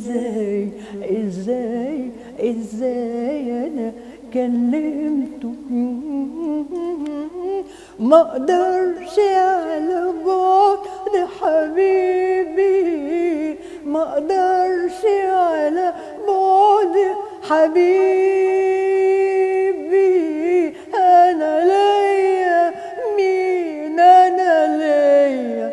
ازاي ازاي ازاي انا كلمته، ما اقدرش على بعد حبيبي، ما اقدرش على بعد حبيبي، انا ليا مين، انا ليا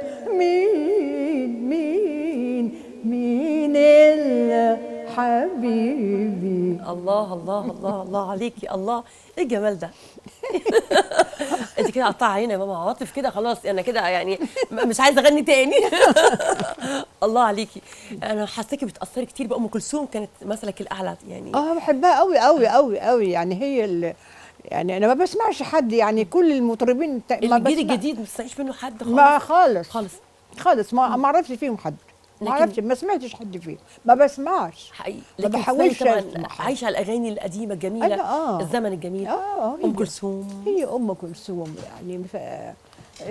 مين الا حبيبي. الله الله الله الله عليكي، الله ايه الجمال ده. انت كده قطع عيني يا ماما عواطف كده، خلاص انا كده يعني مش عايزه اغني تاني. الله عليكي. انا حاساكي بتاثري كتير بام كلثوم، كانت مثلك الاعلى يعني. بحبها قوي قوي قوي قوي، يعني هي يعني انا ما بسمعش حد، يعني كل المطربين ما الجيل بسمع، الجديد ما بتسمعيش منه حد خالص؟ ما خالص خالص خالص، ما اعرفش فيهم حد، ما لكن- اعرفش، ما سمعتش حد فيهم، ما بسمعش حقيقي. ما لكن بحاولش تسمعي اسمع طبعا، حد. عايشه على الاغاني القديمه الجميله، أنا الزمن الجميل. هي ام كلثوم، هي ام كلثوم يعني،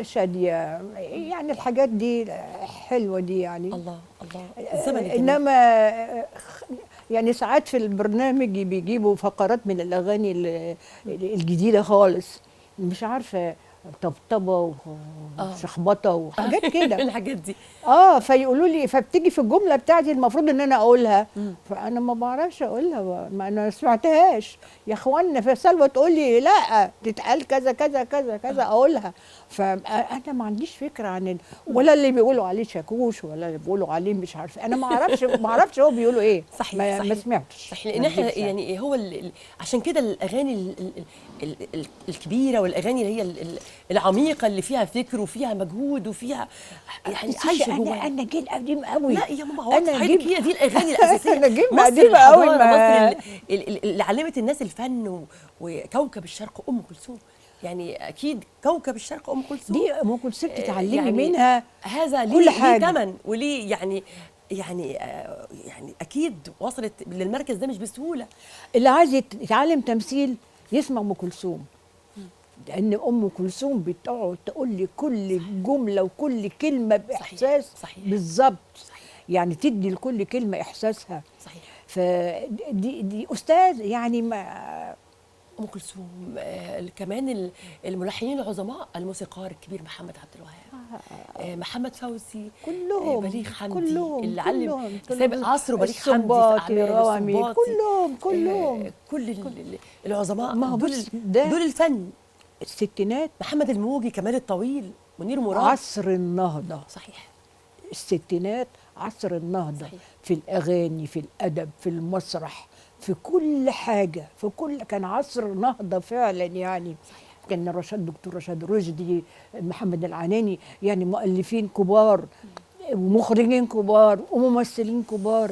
شاديه، يعني الحاجات دي حلوه دي يعني. الله الله الزمن الجميل. انما يعني ساعات في البرنامج بيجيبوا فقرات من الاغاني الجديده خالص، مش عارفه، طبطبه وشخبطه وحاجات كده. الحاجات دي فيقولوا لي، فبتيجي في الجمله بتاعتي المفروض ان انا اقولها، فانا ما بعرفش اقولها، ما انا سمعتهاش يا اخوانا، فسلوى تقول لي لا تتقال كذا كذا كذا كذا اقولها، فانا ما عنديش فكره عن ولا اللي بيقولوا عليه شاكوش، ولا اللي بيقولوا عليه مش عارفه، انا ما اعرفش هو بيقولوا ايه. صحيح ما صحيح. ما سمعتش صحيح، لان احنا يعني هو عشان كده الاغاني الكبيره والاغاني اللي هي العميقه اللي فيها فكر وفيها مجهود وفيها يعني عايشه جواها. انا جيل قديم قوي. لا يا ماما، هو أنا حضرتك هي دي الاغاني الاساسيه. انا جيل مصر قديم قوي، الحضاره، مصر اللي علمت الناس الفن وكوكب الشرق ام كلثوم. يعني اكيد كوكب الشرق ام كلثوم دي ام كلثوم تتعلمي يعني منها هذا كل حاجة. ليه ثمن وليه يعني اكيد وصلت للمركز ده مش بسهوله. اللي عايز يتعلم تمثيل يسمع ام كلثوم، لان ام كلثوم بتقعد تقول لي كل جمله وكل كلمه باحساس. صحيح. بالظبط. يعني تدي لكل كلمه احساسها. صحيح. فدي استاذ يعني. ما ام كلثوم كمان الملحنين العظماء، الموسيقار الكبير محمد عبد الوهاب، محمد فوزي، كلهم بليغ حمدي كلهم اللي علم كلهم سابق عصره، بليغ حمدي في السنباطي، اعمال رامي، السنباطي، كلهم كل العظماء ما هو دول بص ده دول الفن. الستينات، محمد الموجي، كمال الطويل، منير مراد. عصر النهضه. صحيح. الستينات عصر النهضه. صحيح. في الاغاني، في الادب، في المسرح، في كل حاجه، في كل، كان عصر نهضه فعلا يعني. صحيح. كان دكتور رشاد رشدي، محمد العناني، يعني مؤلفين كبار ومخرجين كبار وممثلين كبار.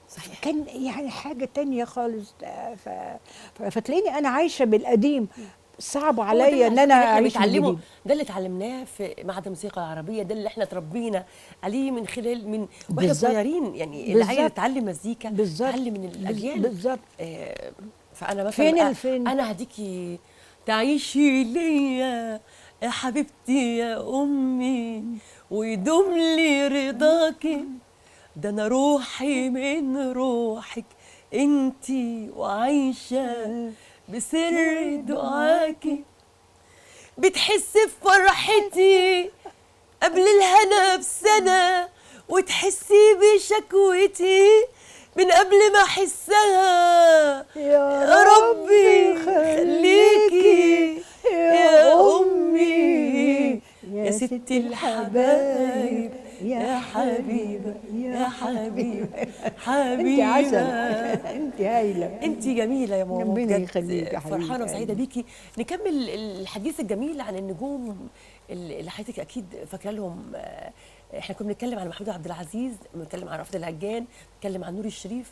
صحيح. كان يعني حاجه تانية خالص. فتلاقيني انا عايشه بالقديم، صعب عليا ان انا اعيش بالجديد. ده اللي اتعلمناه في معهد الموسيقى العربيه، ده اللي احنا اتربينا عليه من خلال واحنا بالظبط. صغيرين. يعني اللي عايز يتعلم مزيكا يتعلم من الاجيال. بالظبط. فانا مثلا فين انا هديكي تعيشي ليا يا حبيبتي يا امي، ويدوم لي رضاكي، ده انا روحي من روحك انتي، وعايشه بسر دعاكي، بتحسي بفرحتي قبل الهنا بسنة، وتحسي بشكوتي من قبل ما احسها، يا ربي خليكي يا امي يا ست الحبايب يا حبيبه يا حبيبه انت عسل، حبيبه. انت هايله، انت جميله يا ماما، ربنا بجد يخليك يا حبيبتي. فرحانه وسعيده بيكي. نكمل الحديث الجميل عن النجوم اللي حضرتك اكيد فاكره لهم. احنا كنا بنتكلم عن محمود عبد العزيز، بنتكلم عن رأفت الهجان، بنتكلم عن نور الشريف.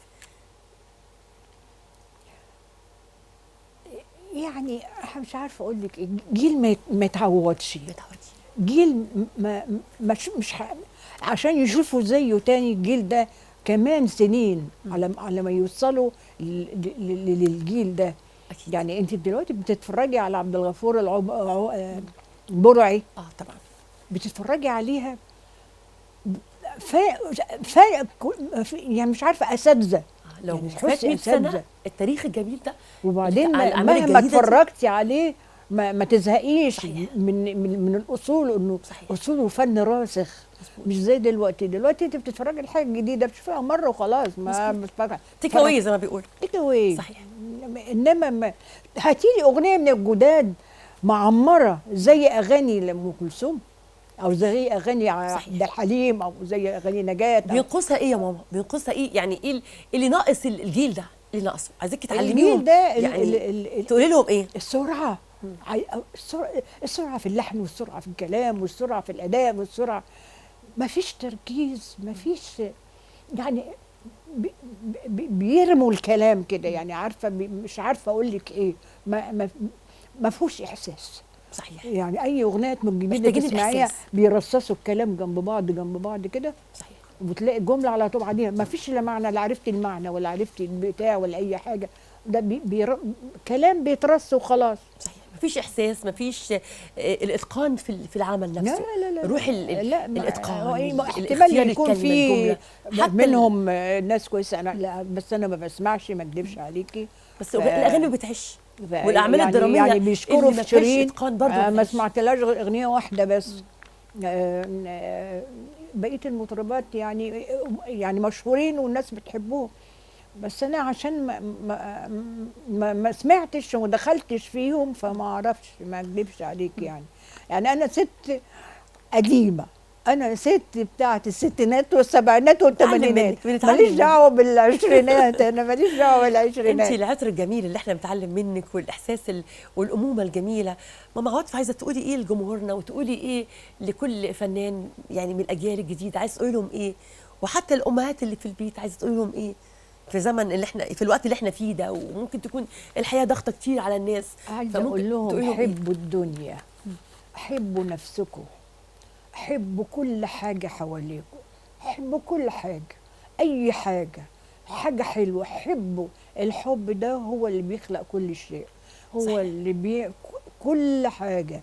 يعني مش عارفه اقول لك ايه، جيل ما يتعوضش، جيل مش عشان يشوفوا زيه تاني الجيل ده كمان سنين على ما يوصلوا للجيل ده. أكيد. يعني انت دلوقتي بتتفرجي على عبد الغفور البرعي، طبعا بتتفرجي عليها يعني مش عارفه اساتذه، لو يعني فات تحسي 100 سنه اساتذه. التاريخ الجميل ده، وبعدين الأعمال مهما الجيدة دي. اتفرجتي عليه ما تزهقيش صحيح. من الاصول، انه صحيح. اصول وفن راسخ. مظبوط. مش زي دلوقتي انت بتتفرجي على حاجه جديده بتشوفيها مره وخلاص، ما بتتفرجي تيك اواي زي ما بيقولوا. تيك اواي. صحيح. انما هاتي لي اغنيه من الجداد معمره زي اغاني لام كلثوم، او زي اغاني عبد الحليم، او زي اغاني نجاة. بينقصها ايه يا ماما؟ بينقصها ايه؟ يعني ايه اللي ناقص الجيل ده؟ اللي ناقصه عايزاكي تعلميهم الجيل ده يعني تقولي لهم ايه؟ السرعه. السرعه في اللحن، والسرعه في الكلام، والسرعه في الاداء، والسرعه ما فيش تركيز، ما فيش يعني بيرموا الكلام كده، يعني عارفه مش عارفه اقول لك ايه، ما فيهوش احساس. صحيح. يعني اي اغنيه من الجديده محتاجين تسمعيها الإحساس. بيرصصوا الكلام جنب بعض جنب بعض كده، صحيح. وبتلاقي الجمله على طول بعديها ما فيش لا معنى، لا عرفتي المعنى ولا عرفتي البتاع ولا اي حاجه، ده كلام بيترص وخلاص. صحيح. مفيش احساس، مفيش الاتقان في العمل نفسه. لا روح لا الاتقان، احتمال يكون في حتى منهم ناس كويسه، انا لا، بس انا ما بسمعش، ما اكدبش عليكي. بس الاغاني ما بتعيش، والاعمال الدراميه يعني بيشكروا في شيرين. برضه ما سمعتلهاش غير اغنيه واحده بس. بقيه المطربات يعني مشهورين والناس بتحبوهم، بس انا عشان ما سمعتش وما دخلتش فيهم فما اعرفش، ما اكذبش عليك يعني انا ست قديمه، انا ست بتاعت الستينات والسبعينات والثمانينات، ماليش دعوه بالعشرينات، انا ماليش دعوه بالعشرينات. انت العطر الجميل اللي احنا بنتعلم منك، والاحساس والامومه الجميله. ماما عاطف، عايزه تقولي ايه لجمهورنا، وتقولي ايه لكل فنان يعني من الاجيال الجديده؟ عايزه تقولي لهم ايه؟ وحتى الامهات اللي في البيت عايزه تقولي لهم ايه في زمن اللي احنا في الوقت اللي احنا فيه ده، وممكن تكون الحياه ضغطه كتير على الناس؟ عايزه اقول لهم حبوا الدنيا، حبوا نفسكم، حبوا كل حاجه حواليكم، حبوا كل حاجه، اي حاجه حلوه حبوا. الحب ده هو اللي بيخلق كل شيء، هو صحيح. اللي كل حاجه.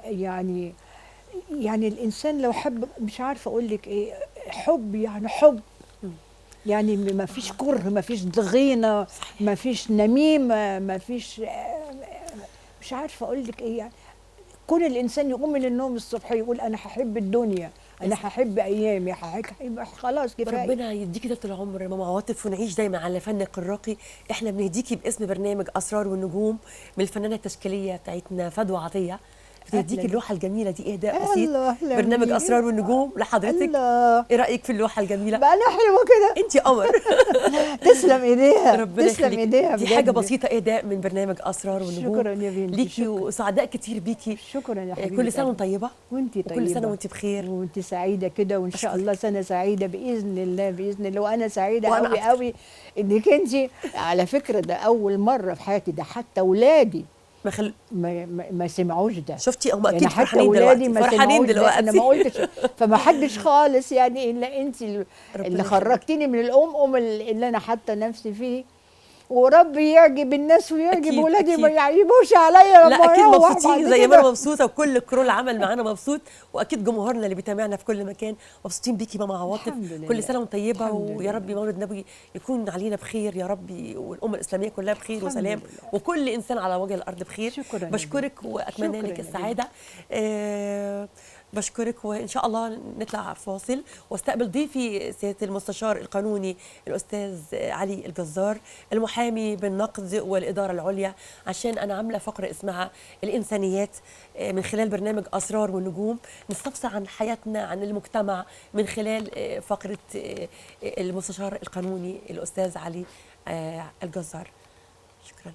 يعني الانسان لو حب، مش عارفه اقول لك ايه، حب يعني حب، يعني ما فيش كره، ما فيش ضغينه، ما فيش نميمه، ما فيش، مش عارفه اقول لك ايه. يعني كون الانسان يقوم من النوم الصبح يقول انا هحب الدنيا، انا هحب ايامي، هيبقى خلاص كفايه. ربنا يديكي طول العمر يا ماما عواطف، ونعيش دايما على فنك الراقي. احنا بنهديكي باسم برنامج اسرار والنجوم من الفنانه التشكيليه بتاعتنا فدوى عطيه، بتديكي اللوحه الجميله دي اهداء بسيط. برنامج اسرار والنجوم لحضرتك. الله. ايه رايك في اللوحه الجميله؟ بقى لها حلوه كده. انت قمر. تسلم ايديها، ربنا تسلم ايديها. دي حاجه بسيطه، اهداء من برنامج اسرار والنجوم. شكرا يا بنتي ليكي، وسعداء كتير بيكي. شكرا يا حبيبتي. كل سنه وانت طيبه. وانت طيبه. كل سنه وانت بخير، وانت سعيده كده، وان شاء الله سنه سعيده باذن الله، باذن الله. وانا سعيده قوي قوي انك انت، على فكره ده اول مره في حياتي، ده حتى اولادي ما سمعوش ده. شفتي هم اكيد يعني فرحانين دلوقتي، فرحانين دلوقتي. انا ما قلتش، فما حدش خالص يعني الا انت اللي خرجتيني من اللي انا حاطه نفسي فيه. وربي يعجب الناس ويعجب ولادي، ما يعيبوش عليا. لا اكيد مبسوطين زي ما انا مبسوطه، وكل كرول عمل معانا مبسوط، واكيد جمهورنا اللي بيتابعنا في كل مكان مبسوطين بيكي ماما عواطف. كل سنه وانت طيبه، ويا رب مولد نبي يكون علينا بخير يا رب، والامه الاسلاميه كلها بخير وسلام، وكل انسان على وجه الارض بخير. شكرا. بشكرك واتمنى لك السعاده. بشكرك، وان شاء الله نطلع فاصل واستقبل ضيفي سياده المستشار القانوني الاستاذ علي الجزار، المحامي بالنقد والاداره العليا، عشان انا عامله فقره اسمها الانسانيات من خلال برنامج اسرار والنجوم، نستفسر عن حياتنا، عن المجتمع، من خلال فقره المستشار القانوني الاستاذ علي الجزار. شكرا.